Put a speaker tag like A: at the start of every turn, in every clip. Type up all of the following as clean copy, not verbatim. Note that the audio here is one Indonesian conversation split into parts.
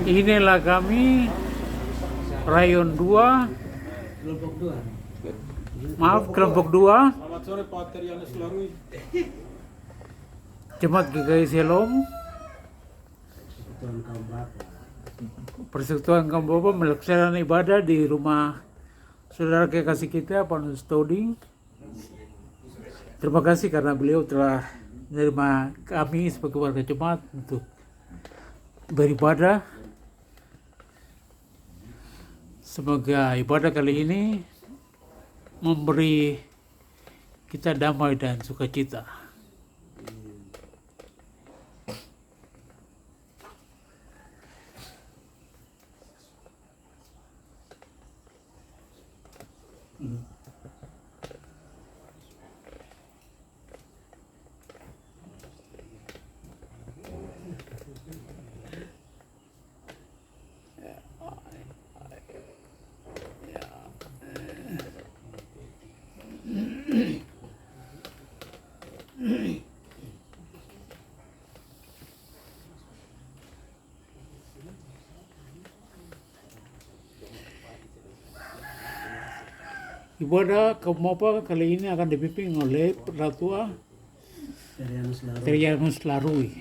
A: Inilah kami Rayon 2, kelompok 2,
B: Selamat sore Pak Terianus Larui.
A: Jemaat GKI Selom, Persekutuan kaum Bapa melaksanakan ibadah di rumah saudara kekasih kita Pak Nus Toding. Terima kasih karena beliau telah menerima kami sebagai warga jemaat untuk beribadah. Semoga ibadah kali ini memberi kita damai dan sukacita. Ibadah kaum Bapa kali ini akan dipimpin oleh Perlatua Terianus Larui.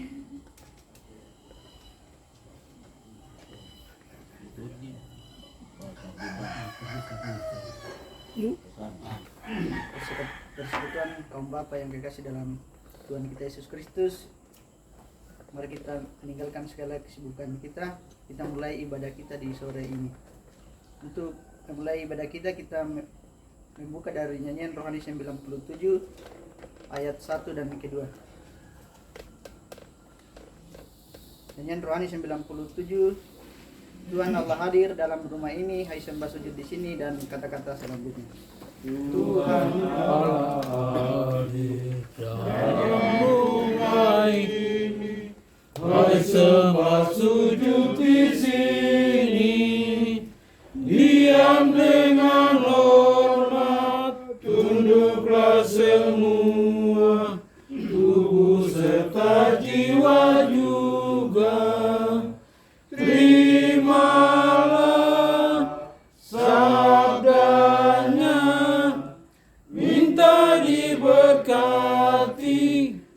C: Persekutuan kaum Bapa yang dikasih dalam Tuhan kita Yesus Kristus, mari kita meninggalkan segala kesibukan kita mulai ibadah kita di sore ini. Untuk memulai ibadah kita membuka dari nyanyian rohani 97 ayat 1 dan kedua. Nyanyian rohani 97, Tuhan Allah hadir dalam rumah ini, hai sembah sujud di sini, dan kata-kata selanjutnya.
A: Tuhan Allah hadir dalam rumah ini, hai sembah sujud di sini, diam dengan hormat, tunduklah semua, tubuh serta jiwa juga, terimalah sabdanya, minta diberkati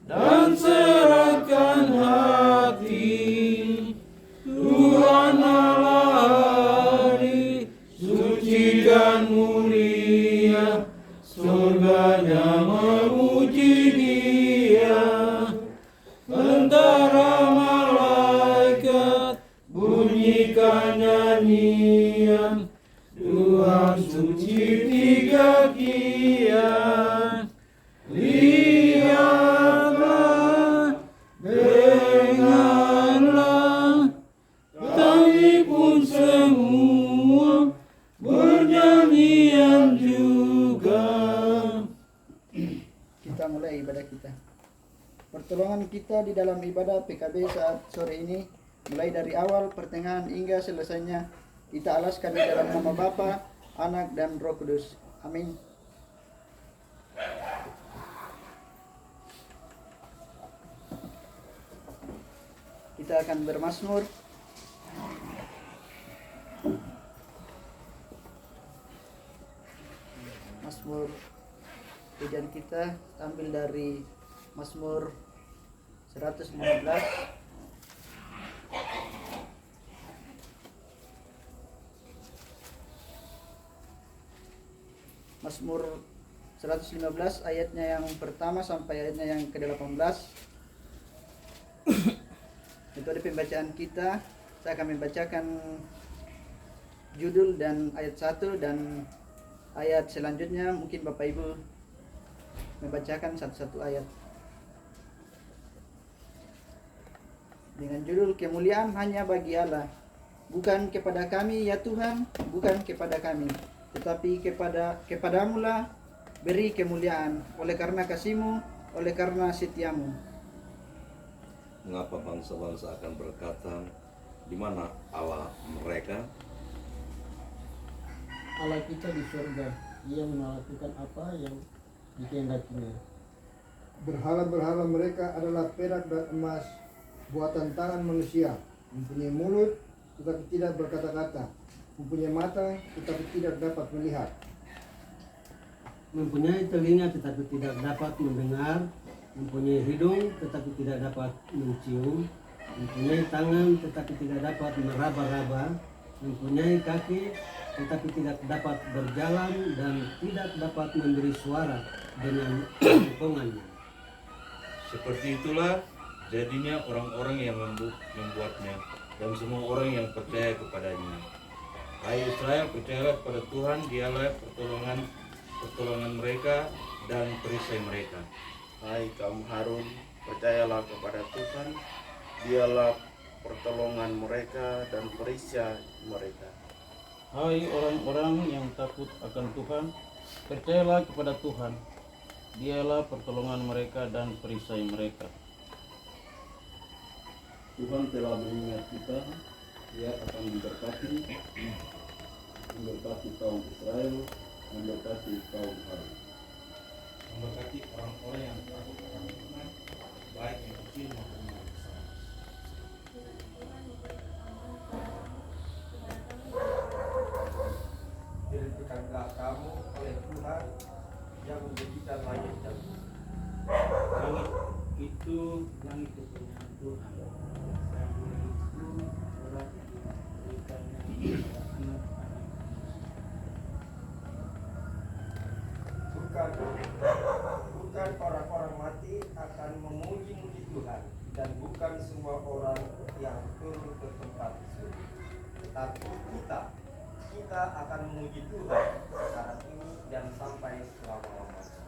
A: dan serahkan hati. Tuhan Allah hadir, suci dan mulia, surganya memuji Dia. Tentara malaikat bunyikan nyanyian, Tuhan suci tiga kian. Lihatlah, dengarlah, kami pun semua bernyanyian juga.
C: Kita mulai ibadah kita. Pertolongan kita di dalam ibadah PKB saat sore ini, mulai dari awal, pertengahan hingga selesainya, kita alaskan di dalam nama Bapa, Anak, dan Roh Kudus. Amin. Kita akan bermazmur. Mazmur pujian kita ambil dari Mazmur 115. Mazmur 115 ayatnya yang pertama sampai ayatnya yang ke-18. Itu ada pembacaan kita. Saya akan membacakan judul dan ayat 1, dan ayat selanjutnya mungkin Bapak Ibu membacakan satu-satu ayat. Dengan judul kemuliaan hanya bagi Allah, bukan kepada kami ya Tuhan, bukan kepada kami, tetapi kepadamu lah beri kemuliaan, oleh karena kasih-Mu, oleh karena setiamu.
D: Mengapa bangsa-bangsa akan berkata, di mana Allah mereka?
E: Allah kita di surga, Ia melakukan apa yang dikehendakinya.
F: Berhala-berhala mereka adalah perak dan emas, buatan tangan manusia.
E: mempunyai mulut tetapi tidak berkata-kata, mempunyai mata tetapi tidak dapat melihat,
F: mempunyai telinga tetapi tidak dapat mendengar, mempunyai hidung tetapi tidak dapat mencium, mempunyai tangan tetapi tidak dapat meraba-raba, mempunyai kaki tetapi tidak dapat berjalan dan tidak dapat memberi suara dengan jangkongannya.
G: Seperti itulah jadinya orang-orang yang membuatnya dan semua orang yang percaya kepadanya. Hai Israel, percayalah kepada Tuhan, dialah pertolongan mereka dan perisai mereka.
H: Hai kaum Harun, percayalah kepada Tuhan, dialah pertolongan mereka dan perisai mereka.
B: Hai orang-orang yang takut akan Tuhan, percayalah kepada Tuhan. Dialah pertolongan mereka dan perisai mereka.
I: Tuhan telah mengingat kita, Dia akan memberkati kaum Israel, memberkati kaum Harun.
G: Memberkati orang-orang yang takut akan Tuhan, baik yang kecil maupun yang besar.
H: Diberkatilah kamu oleh Tuhan yang menjadikan langit dan bumi.
A: Langit itu punya Tuhan. Dan bumi itu adalah berikannya kepada anak-anak.
H: Bukan orang-orang mati akan memuji-muji Tuhan, dan bukan semua orang yang turun ke tempat sunyi. Tetapi kita akan memuji Tuhan saat ini dan sampai selama-lamanya.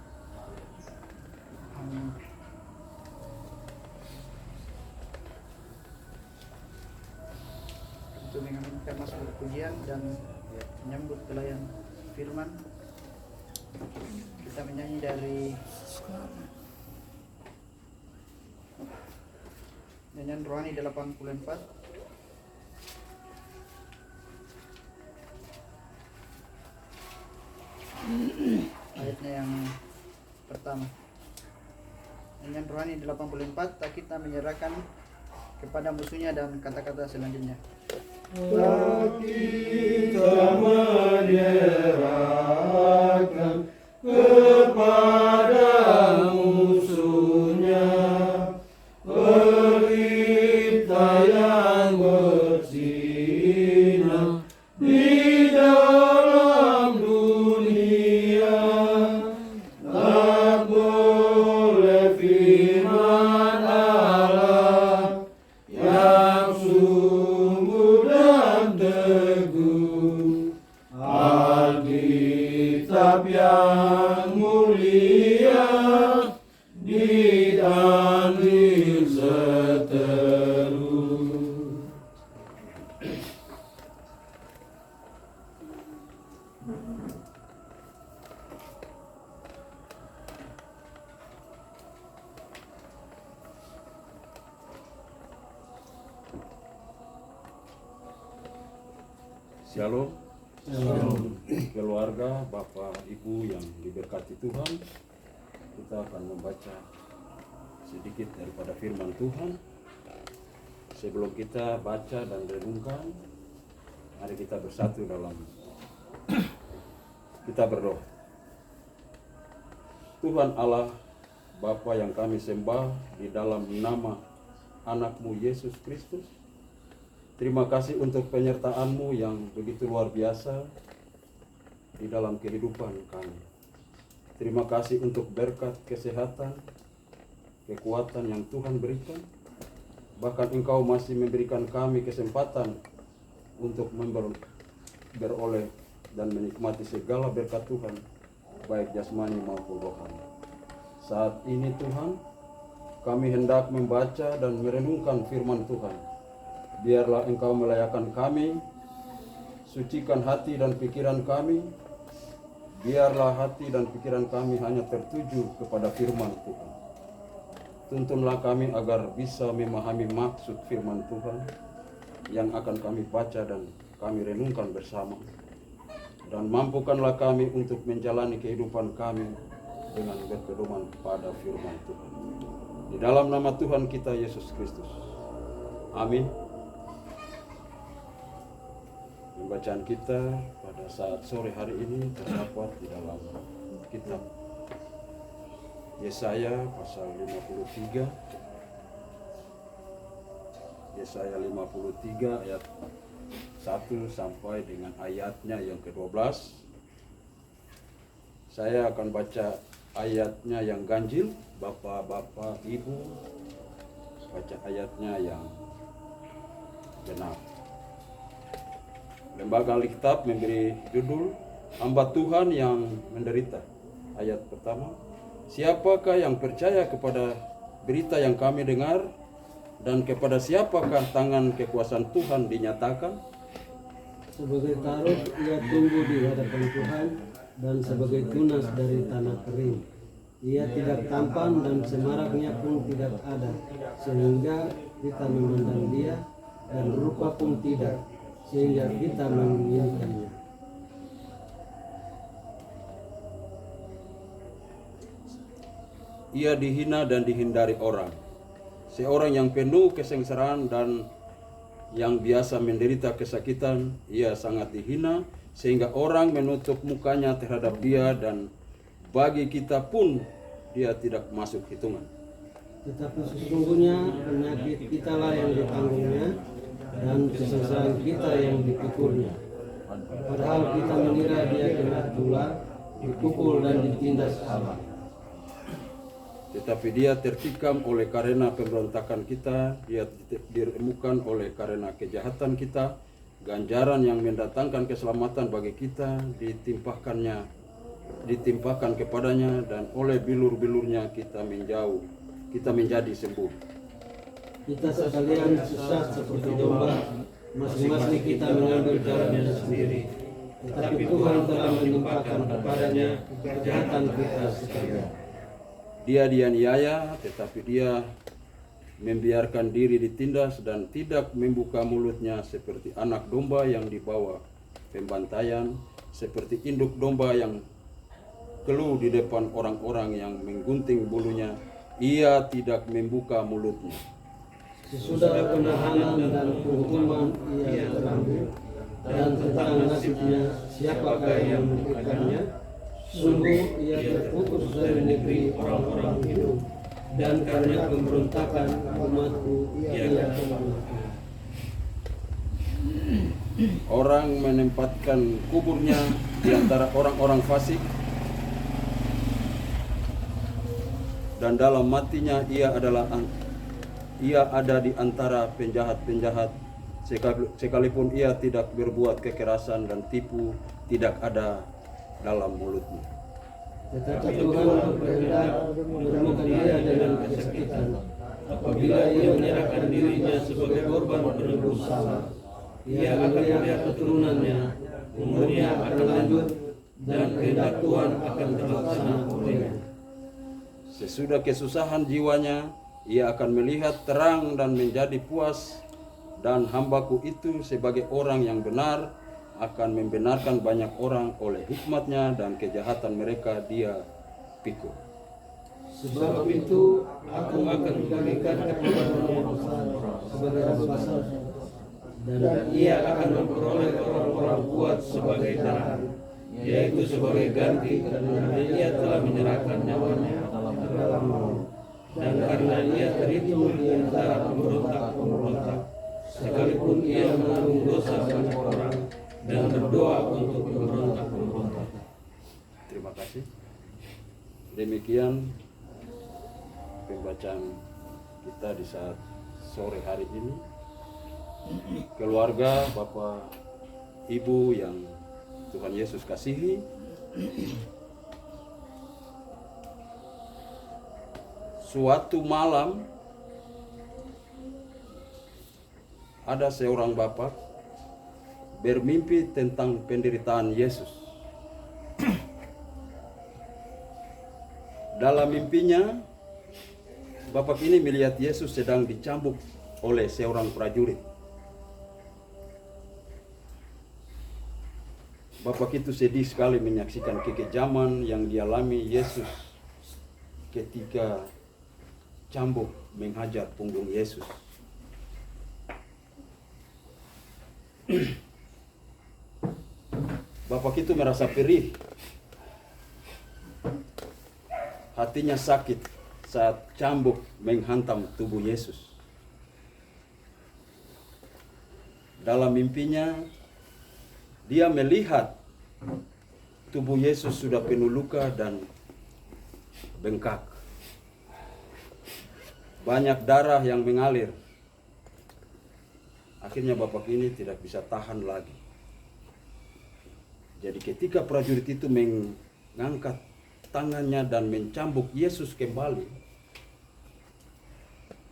C: Amin. Untuk mengaminkan masuk pujian dan menyambut pelayan firman, kita menyanyi dari nyanyian rohani 84. Ayatnya yang pertama. Nyanyian rohani 84, tak kita menyerahkan kepada musuhnya, dan kata-kata selanjutnya.
E: kita menyerahkan kepada musuhnya, pelita yang bersinar di dalam dunia. Tak boleh firman Allah yang sungguh dan teguh, Alkitab yang mulia diambil seterus.
I: Shalom. Keluarga, Bapak, Ibu yang diberkati Tuhan, kita akan membaca sedikit daripada firman Tuhan. Sebelum kita baca dan renungkan, mari kita bersatu dalam kita berdoa. Tuhan Allah, Bapa yang kami sembah di dalam nama anak-Mu Yesus Kristus, terima kasih untuk penyertaan-Mu yang begitu luar biasa di dalam kehidupan kami. Terima kasih untuk berkat kesehatan, kekuatan yang Tuhan berikan. Bahkan Engkau masih memberikan kami kesempatan untuk beroleh dan menikmati segala berkat Tuhan, baik jasmani maupun rohani. Saat ini Tuhan, kami hendak membaca dan merenungkan firman Tuhan. Biarlah Engkau melayakan kami, sucikan hati dan pikiran kami. Biarlah hati dan pikiran kami hanya tertuju kepada firman Tuhan. Tuntunlah kami agar bisa memahami maksud firman Tuhan yang akan kami baca dan kami renungkan bersama. Dan mampukanlah kami untuk menjalani kehidupan kami dengan berpedoman pada firman Tuhan. Di dalam nama Tuhan kita Yesus Kristus. Amin. Pembacaan kita pada saat sore hari ini terdapat di dalam kitab Yesaya pasal 53. Yesaya 53 ayat 1 sampai dengan ayatnya yang ke-12. Saya akan baca ayatnya yang ganjil, Bapak-bapak, Ibu, baca ayatnya yang genap. Lembaga Alkitab memberi judul Hamba Tuhan yang menderita. Ayat pertama, siapakah yang percaya kepada berita yang kami dengar, dan kepada siapakah tangan kekuasaan Tuhan dinyatakan?
F: Sebagai taruk ia tumbuh di hadapan Tuhan, dan sebagai tunas dari tanah kering. Ia tidak tampan dan semaraknya pun tidak ada, sehingga kita memandang dia, dan rupa pun tidak, sehingga kita menginginkannya.
I: Ia dihina dan dihindari orang. Seorang yang penuh kesengsaraan dan yang biasa menderita kesakitan, ia sangat dihina, sehingga orang menutup mukanya terhadap dia, dan bagi kita pun dia tidak masuk hitungan.
F: Tetapi sesungguhnya penyakit kita lah yang ditanggungnya, dan kesengsaraan kita yang dipikulnya. Padahal kita mengira dia kena tular, dipukul dan ditindas Allah.
I: Tetapi dia tertikam oleh karena pemberontakan kita, dia diremukkan oleh karena kejahatan kita. Ganjaran yang mendatangkan keselamatan bagi kita ditimpakan kepadanya, dan oleh bilur-bilurnya kita menjadi sembuh.
F: Kita sekalian sesat seperti domba, masing-masing kita mengambil jalannya sendiri. Tetapi Tuhan telah menimpakan kepadanya kejahatan kita sekalian.
I: Dia dianiaya, tetapi dia membiarkan diri ditindas dan tidak membuka mulutnya, seperti anak domba yang dibawa pembantaian, seperti induk domba yang keluh di depan orang-orang yang menggunting bulunya. Ia tidak membuka mulutnya.
F: Sesudah penahanan dan penghukuman ia terambil, dan tentang nasibnya siapakah yang memberikannya? Sungguh ia terputus dari negeri orang-orang hidup, dan karena pemberontakan umatku ia telah mati.
I: Orang menempatkan kuburnya di antara orang-orang fasik, dan dalam matinya ia ada di antara penjahat-penjahat, sekalipun ia tidak berbuat kekerasan dan tipu tidak ada dalam mulutnya.
F: Tetapi Tuhan berkehendak menemukan dia dengan kesakitan. Apabila ia menyerahkan dirinya sebagai korban penebus salah, ia akan melihat keturunannya, umurnya akan lanjut, dan kehendak Tuhan akan terlaksana olehnya.
I: Sesudah kesusahan jiwanya, ia akan melihat terang dan menjadi puas, dan hambaku itu sebagai orang yang benar akan membenarkan banyak orang oleh hikmatnya, dan kejahatan mereka dia pikul.
F: Sebab itu aku akan memberikan kepadanya besar sebagai rampasan, dan ia akan memperoleh orang-orang kuat sebagai tahan, yaitu sebagai ganti karena ia telah menyerahkan nyawanya dalam maut, dan karena ia terhitung di antara pemberontak-pemberontak, sekalipun ia menanggung dosa banyak orang dan berdoa untuk pemberontak-pemberontak.
I: Terima kasih. Demikian pembacaan kita di saat sore hari ini. Keluarga, Bapak, Ibu yang Tuhan Yesus kasihi, suatu malam ada seorang bapak bermimpi tentang penderitaan Yesus. Dalam mimpinya, bapak ini melihat Yesus sedang dicambuk oleh seorang prajurit. Bapak itu sedih sekali menyaksikan kekejaman yang dialami Yesus ketika cambuk menghajar punggung Yesus. Bapak itu merasa perih. Hatinya sakit saat cambuk menghantam tubuh Yesus. Dalam mimpinya, dia melihat tubuh Yesus sudah penuh luka dan bengkak. Banyak darah yang mengalir. Akhirnya bapak ini tidak bisa tahan lagi. Jadi ketika prajurit itu mengangkat tangannya dan mencambuk Yesus kembali,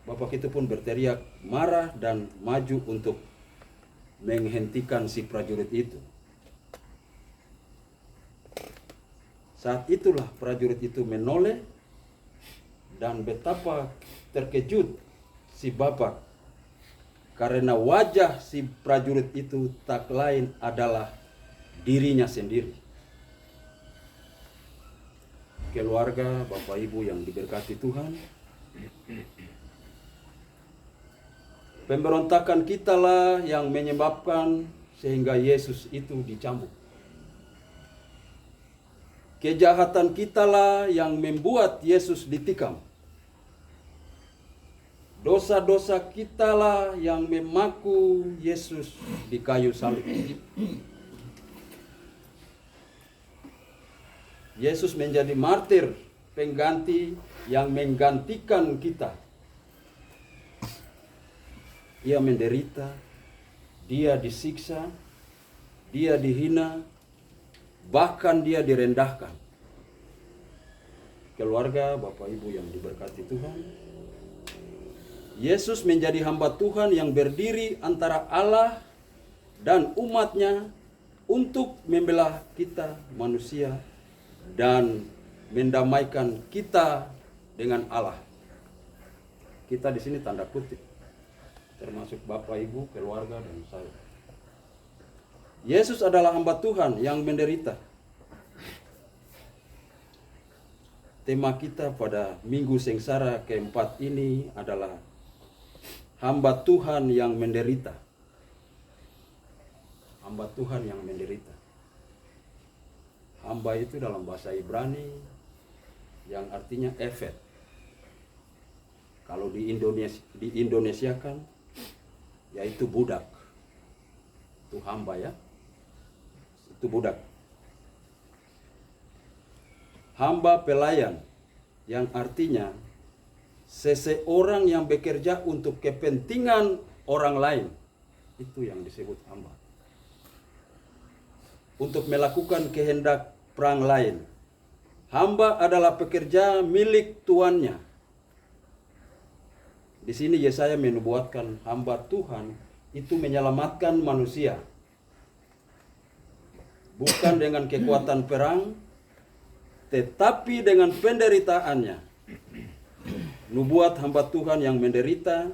I: bapak itu pun berteriak marah dan maju untuk menghentikan si prajurit itu. Saat itulah prajurit itu menoleh, dan betapa terkejut si bapak karena wajah si prajurit itu tak lain adalah dirinya sendiri. Keluarga, Bapak Ibu yang diberkati Tuhan, pemberontakan kitalah yang menyebabkan sehingga Yesus itu dicambuk. Kejahatan kitalah yang membuat Yesus ditikam. Dosa-dosa kitalah yang memaku Yesus di kayu salib. Yesus menjadi martir, pengganti yang menggantikan kita. Ia menderita, dia disiksa, dia dihina, bahkan dia direndahkan. Keluarga, Bapak Ibu yang diberkati Tuhan, Yesus menjadi hamba Tuhan yang berdiri antara Allah dan umatnya untuk membela kita manusia dan mendamaikan kita dengan Allah. Kita di sini tanda kutip, termasuk Bapak, Ibu, keluarga, dan saya. Yesus adalah hamba Tuhan yang menderita. Tema kita pada Minggu Sengsara keempat ini adalah hamba Tuhan yang menderita. Hamba Tuhan yang menderita. Hamba itu dalam bahasa Ibrani yang artinya efet. Kalau di Indonesia kan yaitu budak. Itu hamba ya. Itu budak. Hamba pelayan yang artinya seseorang yang bekerja untuk kepentingan orang lain. Itu yang disebut hamba. Untuk melakukan kehendak perang lain. Hamba adalah pekerja milik tuannya. Di sini Yesaya menubuatkan hamba Tuhan itu menyelamatkan manusia. Bukan dengan kekuatan perang, tetapi dengan penderitaannya. Nubuat hamba Tuhan yang menderita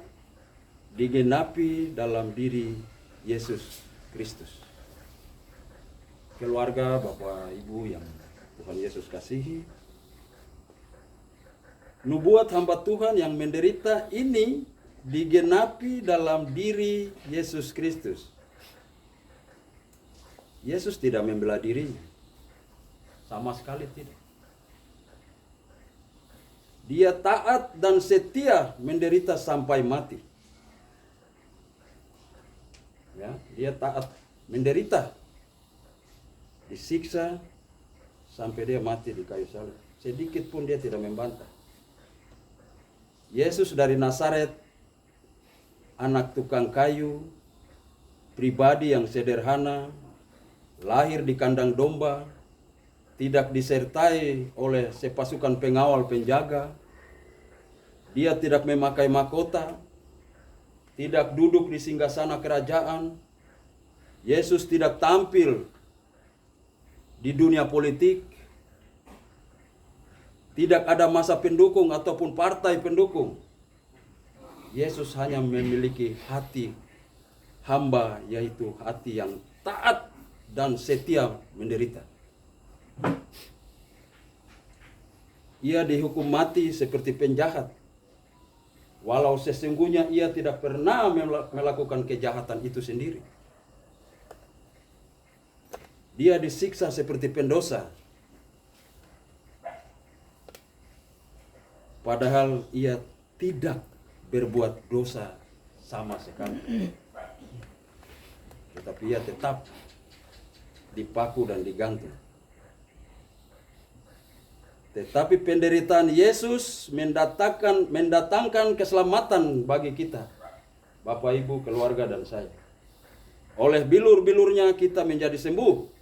I: digenapi dalam diri Yesus Kristus. Keluarga, Bapak, Ibu yang Tuhan Yesus kasihi, nubuat hamba Tuhan yang menderita ini digenapi dalam diri Yesus Kristus. Yesus tidak membela dirinya. Sama sekali tidak. Dia taat dan setia menderita sampai mati. Ya, dia taat menderita. Disiksa sampai dia mati di kayu salib. Sedikit pun dia tidak membantah. Yesus dari Nazaret, anak tukang kayu, pribadi yang sederhana, lahir di kandang domba, tidak disertai oleh sepasukan pengawal penjaga. Dia tidak memakai mahkota, tidak duduk di singgasana kerajaan. Yesus tidak tampil di dunia politik. Tidak ada masa pendukung ataupun partai pendukung. Yesus hanya memiliki hati hamba, yaitu hati yang taat dan setia menderita. Ia dihukum mati seperti penjahat, walau sesungguhnya ia tidak pernah melakukan kejahatan itu sendiri. Dia disiksa seperti pendosa. Padahal ia tidak berbuat dosa sama sekali. Tetapi ia tetap dipaku dan digantung. Tetapi penderitaan Yesus mendatangkan keselamatan bagi kita, Bapak, Ibu, keluarga, dan saya. Oleh bilur-bilurnya kita menjadi sembuh.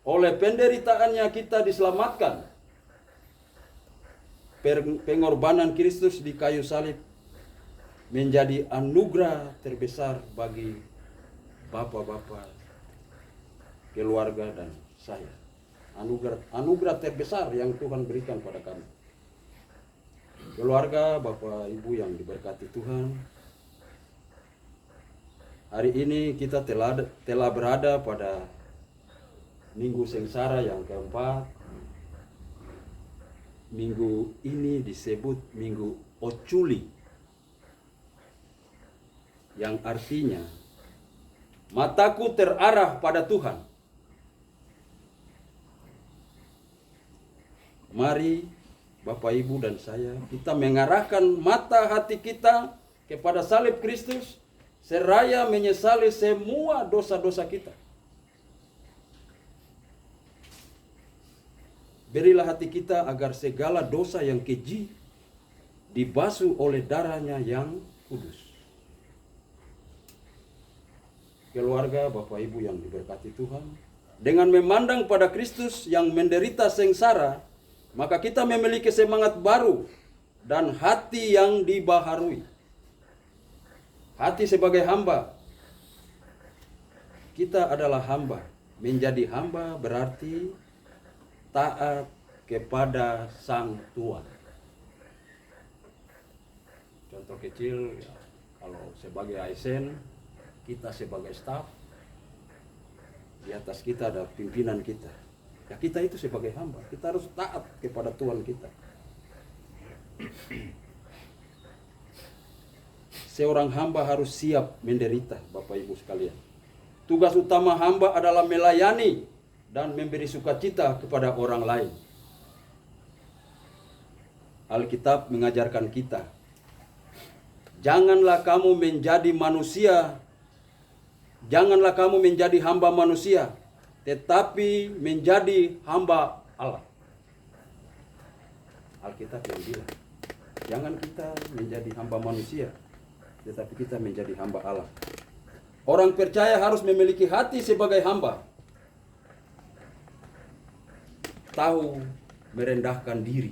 I: Oleh penderitaannya kita diselamatkan. Pengorbanan Kristus di kayu salib menjadi anugerah terbesar bagi bapak-bapak, keluarga, dan saya. Anugerah terbesar yang Tuhan berikan pada kami. Keluarga, Bapak, Ibu yang diberkati Tuhan, hari ini kita telah berada pada Minggu Sengsara yang keempat. Minggu ini disebut Minggu Oculi, yang artinya mataku terarah pada Tuhan. Mari Bapak, Ibu, dan saya, kita mengarahkan mata hati kita kepada salib Kristus, seraya menyesali semua dosa-dosa kita. Berilah hati kita agar segala dosa yang keji dibasuh oleh darahnya yang kudus. Keluarga, Bapak, Ibu yang diberkati Tuhan, dengan memandang pada Kristus yang menderita sengsara, maka kita memiliki semangat baru dan hati yang dibaharui. Hati sebagai hamba. Kita adalah hamba. Menjadi hamba berarti taat kepada Sang Tuan. Contoh kecil, ya, kalau sebagai ASN, kita sebagai staf, di atas kita ada pimpinan kita. Ya, kita itu sebagai hamba, kita harus taat kepada Tuhan kita. Seorang hamba harus siap menderita, Bapak, Ibu sekalian. Tugas utama hamba adalah melayani dan memberi sukacita kepada orang lain. Alkitab mengajarkan kita, janganlah kamu menjadi manusia, janganlah kamu menjadi hamba manusia, tetapi menjadi hamba Allah. Alkitab yang bilang, jangan kita menjadi hamba manusia, tetapi kita menjadi hamba Allah. Orang percaya harus memiliki hati sebagai hamba. Tahu merendahkan diri,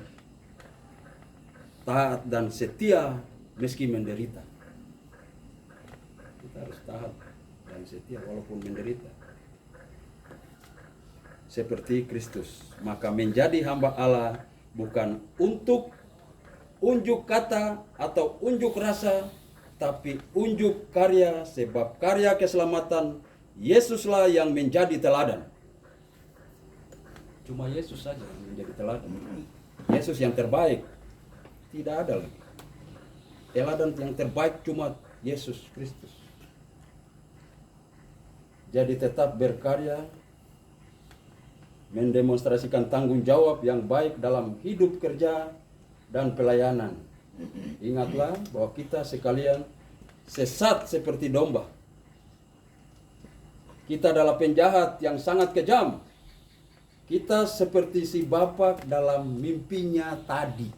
I: taat dan setia meski menderita. Kita harus taat dan setia walaupun menderita. Seperti Kristus, maka menjadi hamba Allah bukan untuk unjuk kata atau unjuk rasa, tapi unjuk karya, sebab karya keselamatan Yesuslah yang menjadi teladan. Cuma Yesus saja yang menjadi teladan. Yesus yang terbaik. Tidak ada lagi. Teladan yang terbaik cuma Yesus Kristus. Jadi tetap berkarya, mendemonstrasikan tanggung jawab yang baik dalam hidup kerja dan pelayanan. Ingatlah bahwa kita sekalian sesat seperti domba. Kita adalah penjahat yang sangat kejam. Kita seperti si bapak dalam mimpinya tadi.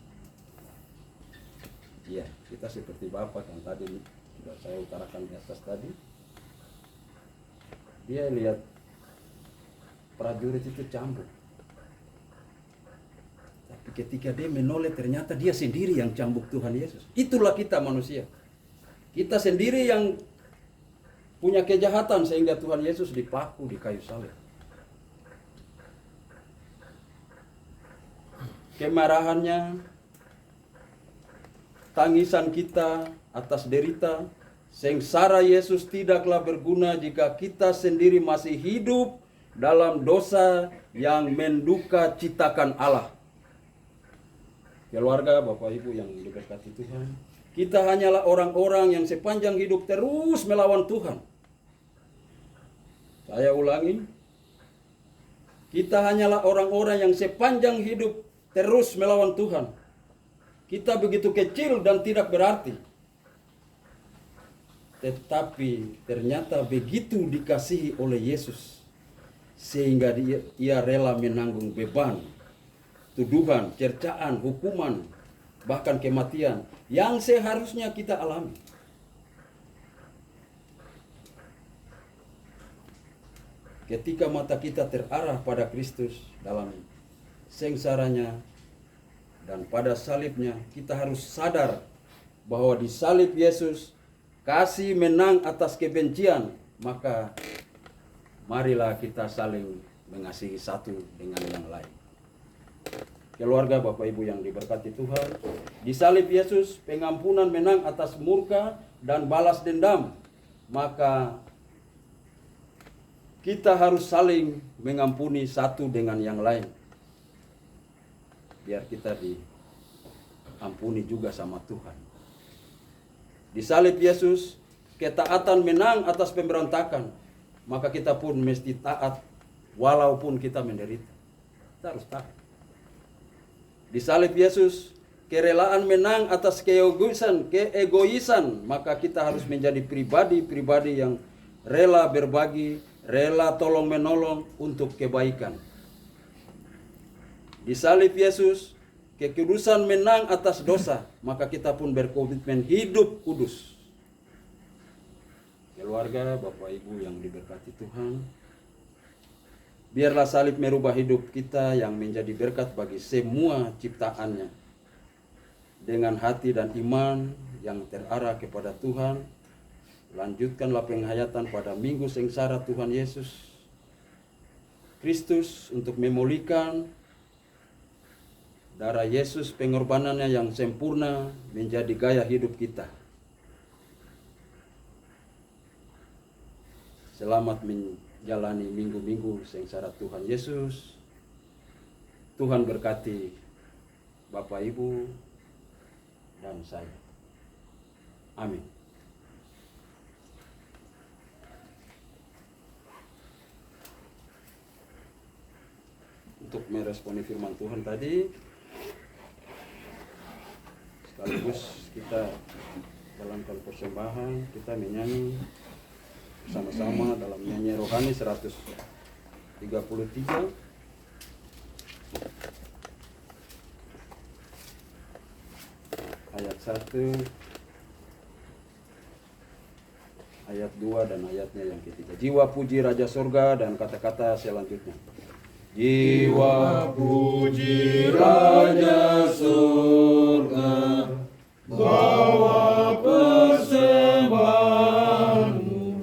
I: Ya, kita seperti bapak yang tadi sudah saya utarakan di atas tadi. Dia lihat prajurit itu cambuk. Tapi ketika dia menoleh, ternyata dia sendiri yang cambuk Tuhan Yesus. Itulah kita manusia. Kita sendiri yang punya kejahatan sehingga Tuhan Yesus dipaku di kayu salib. Kemarahannya, tangisan kita atas derita, sengsara Yesus tidaklah berguna jika kita sendiri masih hidup dalam dosa yang menduka citakan Allah. Keluarga, Bapak, Ibu yang diberkati Tuhan, kita hanyalah orang-orang yang sepanjang hidup terus melawan Tuhan. Saya ulangi, Kita hanyalah orang-orang yang sepanjang hidup terus melawan Tuhan. Kita begitu kecil dan tidak berarti. Tetapi ternyata begitu dikasihi oleh Yesus, sehingga ia rela menanggung beban, tuduhan, cercaan, hukuman, bahkan kematian yang seharusnya kita alami. Ketika mata kita terarah pada Kristus dalam sengsaranya dan pada salibnya, kita harus sadar bahwa di salib Yesus kasih menang atas kebencian. Maka marilah kita saling mengasihi satu dengan yang lain. Keluarga Bapak Ibu yang diberkati Tuhan, di salib Yesus pengampunan menang atas murka dan balas dendam. Maka kita harus saling mengampuni satu dengan yang lain, biar kita diampuni juga sama Tuhan. Di salib Yesus ketaatan menang atas pemberontakan. Maka kita pun mesti taat walaupun kita menderita. Kita harus taat. Di salib Yesus kerelaan menang atas keegoisan. Maka kita harus menjadi pribadi-pribadi yang rela berbagi, rela tolong menolong untuk kebaikan. Di salib Yesus kekudusan menang atas dosa, maka kita pun berkomitmen hidup kudus. Keluarga, Bapak Ibu yang diberkati Tuhan, biarlah salib merubah hidup kita yang menjadi berkat bagi semua ciptaannya. Dengan hati dan iman yang terarah kepada Tuhan, lanjutkanlah penghayatan pada minggu sengsara Tuhan Yesus Kristus untuk memulihkan darah Yesus, pengorbanannya yang sempurna menjadi gaya hidup kita. Selamat menjalani minggu-minggu sengsara Tuhan Yesus. Tuhan berkati Bapak Ibu dan saya. Amin. Untuk meresponi firman Tuhan tadi, sekaligus kita jalankan persembahan, kita menyanyi bersama-sama dalam nyanyi rohani 133 ayat 1, ayat 2 dan ayatnya yang ketiga. Jiwa puji Raja Surga, dan kata-kata selanjutnya. Jiwa puji Raja Surga, bawa persembahanmu,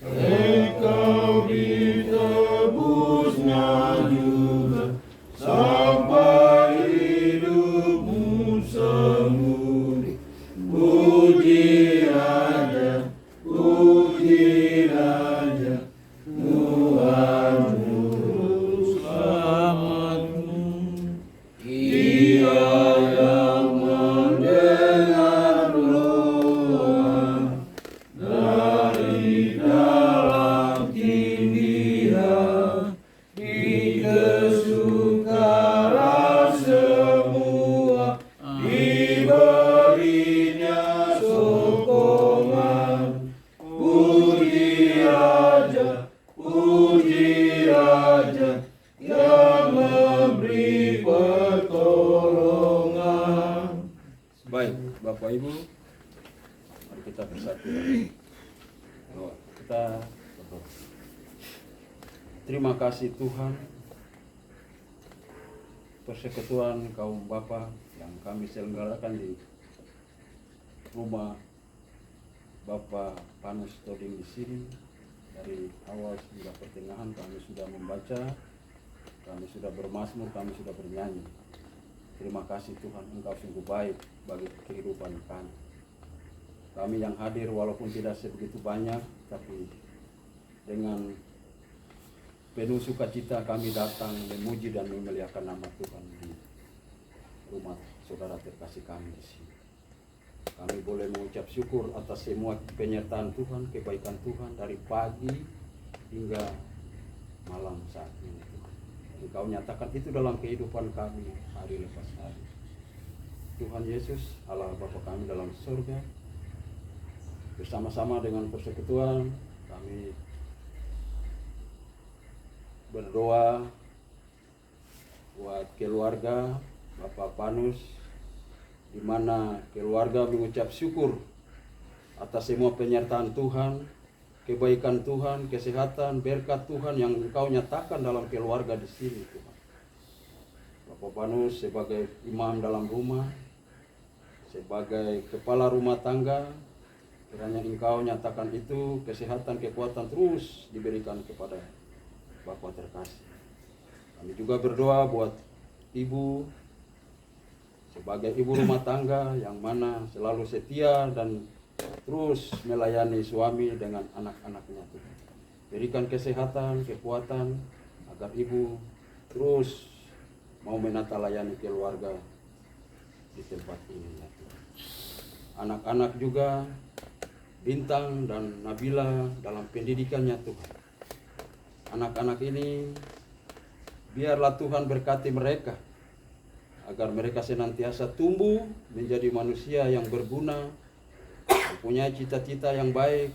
I: engkau ditebusnya juga, sampai hidupmu sembuh. Puji Raja, Tuhanmu selamatmu. Ia yang mendengar doa dari dalam tindihan, di kesukaran semua diberinya sokongan. Puji Raja yang memberi pertolongan. Baik, Bapak Ibu, mari kita bersatu. Kita berdoa. Terima kasih Tuhan, persekutuan kaum Bapa yang kami selenggarakan di rumah Bapak Panus Toding di sini. Dari awal hingga pertengahan kami sudah membaca, kami sudah bermazmur, kami sudah bernyanyi. Terima kasih Tuhan, Engkau sungguh baik bagi kehidupan kami. Kami yang hadir walaupun tidak sebegitu banyak, tapi dengan penuh sukacita kami datang memuji dan memuliakan nama Tuhan di rumah saudara terkasih kami di sini. Kami boleh mengucap syukur atas semua penyertaan Tuhan, kebaikan Tuhan dari pagi hingga malam saat ini Tuhan. Engkau nyatakan itu dalam kehidupan kami hari lepas hari. Tuhan Yesus, Allah Bapa kami dalam surga, bersama-sama dengan persekutuan kami berdoa buat keluarga Bapak Panus, di mana keluarga mengucap syukur atas semua penyertaan Tuhan, kebaikan Tuhan, kesehatan, berkat Tuhan yang Engkau nyatakan dalam keluarga di sini, Tuhan. Bapak Panus sebagai imam dalam rumah, sebagai kepala rumah tangga, kiranya Engkau nyatakan itu kesehatan, kekuatan terus diberikan kepada Bapak terkasih. Kami juga berdoa buat ibu, sebagai ibu rumah tangga yang mana selalu setia dan terus melayani suami dengan anak-anaknya, Tuhan. Berikan kesehatan, kekuatan agar ibu terus mau menata layani keluarga di tempat ini, ya Tuhan. Anak-anak juga, Bintang dan Nabila dalam pendidikannya, Tuhan. Anak-anak ini biarlah Tuhan berkati mereka agar mereka senantiasa tumbuh menjadi manusia yang berguna, mempunyai cita-cita yang baik,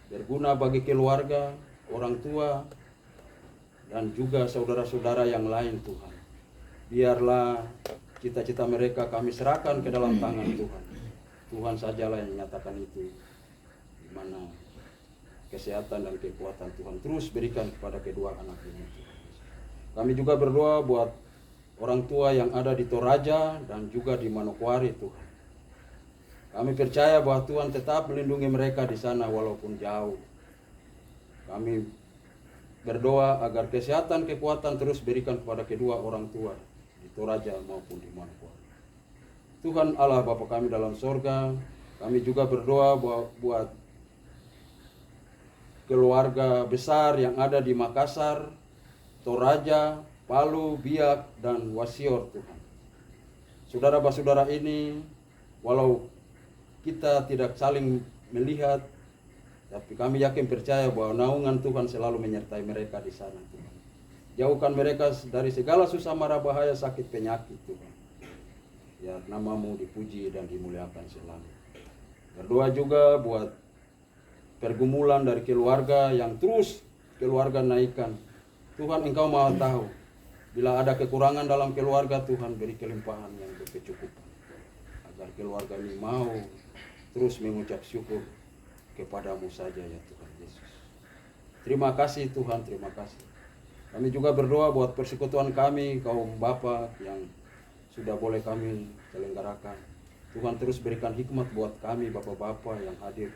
I: berguna bagi keluarga, orang tua, dan juga saudara-saudara yang lain, Tuhan. Biarlah cita-cita mereka kami serahkan ke dalam tangan Tuhan. Tuhan sajalah yang menyatakan itu, di mana kesehatan dan kekuatan Tuhan terus berikan kepada kedua anak ini. Kami juga berdoa buat orang tua yang ada di Toraja dan juga di Manokwari, Tuhan. Kami percaya bahwa Tuhan tetap melindungi mereka di sana walaupun jauh. Kami berdoa agar kesehatan, kekuatan terus berikan kepada kedua orang tua di Toraja maupun di Manokwari. Tuhan Allah Bapa kami dalam sorga, kami juga berdoa buat keluarga besar yang ada di Makassar, Toraja, Palu, Biak, dan Wasior, Tuhan. Saudara-saudara ini, walau kita tidak saling melihat, tapi kami yakin percaya bahwa naungan Tuhan selalu menyertai mereka di sana, Tuhan. Jauhkan mereka dari segala susah mara bahaya, sakit, penyakit, Tuhan. Ya, namamu dipuji dan dimuliakan selalu. Berdoa juga buat pergumulan dari keluarga yang terus keluarga naikkan. Tuhan, Engkau Maha tahu. Bila ada kekurangan dalam keluarga, Tuhan beri kelimpahan yang berkecukupan. Agar keluarga ini mau terus mengucap syukur kepadamu saja, ya Tuhan Yesus. Terima kasih Tuhan, terima kasih. Kami juga berdoa buat persekutuan kami, kaum Bapa yang sudah boleh kami selenggarakan. Tuhan terus berikan hikmat buat kami Bapak-Bapak yang hadir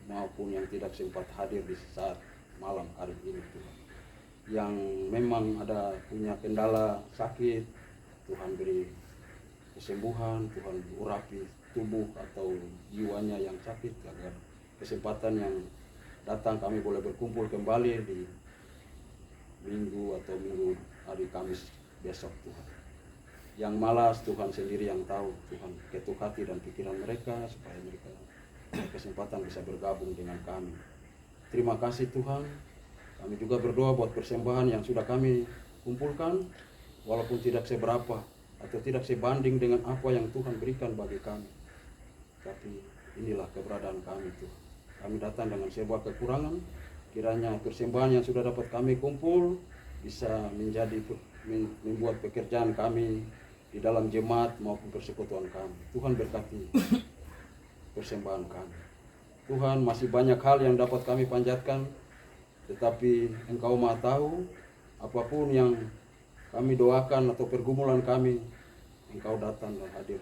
I: maupun yang tidak sempat hadir di saat malam hari ini, Tuhan. Yang memang ada punya kendala sakit, Tuhan beri kesembuhan, Tuhan urapi tubuh atau jiwanya yang sakit agar kesempatan yang datang kami boleh berkumpul kembali di minggu atau minggu hari Kamis besok, Tuhan. Yang malas Tuhan sendiri yang tahu, Tuhan ketuk hati dan pikiran mereka supaya mereka kesempatan bisa bergabung dengan kami. Terima kasih Tuhan. Kami juga berdoa buat persembahan yang sudah kami kumpulkan, walaupun tidak seberapa atau tidak sebanding dengan apa yang Tuhan berikan bagi kami. Tapi inilah keberadaan kami, Tuhan. Kami datang dengan sebuah kekurangan, kiranya persembahan yang sudah dapat kami kumpul bisa membuat pekerjaan kami di dalam jemaat maupun persekutuan kami. Tuhan berkati persembahan kami. Tuhan, masih banyak hal yang dapat kami panjatkan, tetapi Engkau Maha tahu, apapun yang kami doakan atau pergumulan kami, Engkau datang dan hadir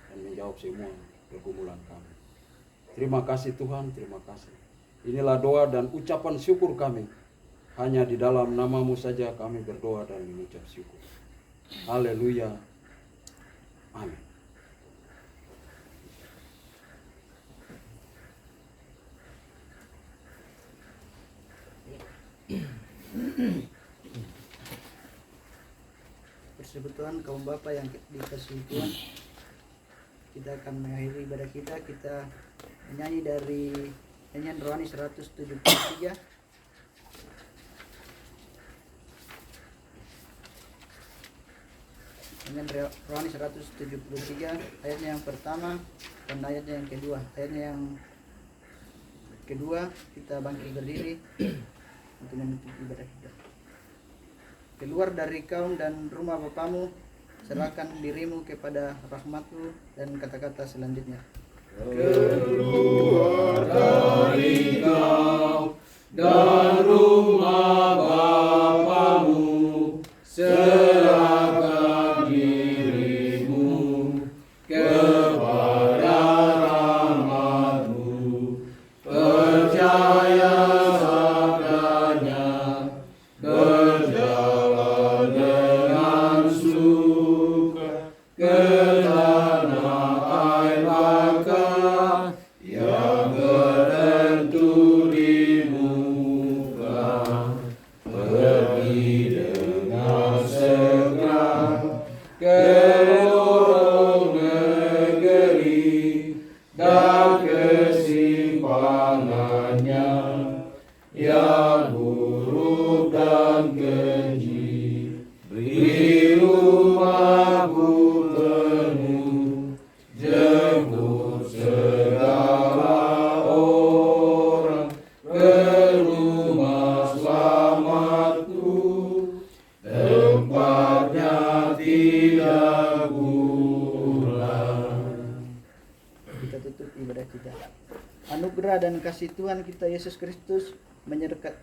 I: dan menjawab semua pergumulan kami. Terima kasih Tuhan, terima kasih. Inilah doa dan ucapan syukur kami. Hanya di dalam namamu saja kami berdoa dan mengucap syukur. Haleluya. Amin.
C: Persekutuan kaum Bapa yang dikasihi Tuhan, kita akan mengakhiri ibadah kita. Kita menyanyi dari nyanyian rohani 173. dengan Rohani 173 ayatnya yang pertama dan ayatnya yang kedua. Ayatnya yang kedua kita bangkit berdiri untuk menutup ibadah kita. Keluar dari kaum dan rumah bapamu, serahkan dirimu kepada rahmatku, dan kata-kata selanjutnya.
B: Keluar dari kaum dan rumah bapamu, serahkan dirimu kepada rahmatmu, percaya sabdanya, berjalan dengan suka ke tanah air bakar yang bertentu di muka, pergi dengan segera ke lorong negeri dan kesimpangannya yang buruk dan keji. Beri rumahku penuh, jemput segala orang ke rumah selamatku, tempatnya tidak pulang.
C: Kita tutup ibadah kita. Anugerah dan kasih Tuhan kita Yesus Kristus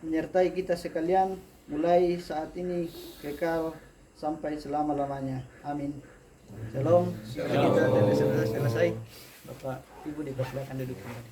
C: menyertai kita sekalian mulai saat ini kekal sampai selama-lamanya. Amin. Shalom. Ibadah kita sudah selesai. Bapak Ibu dipersilakan duduk kembali.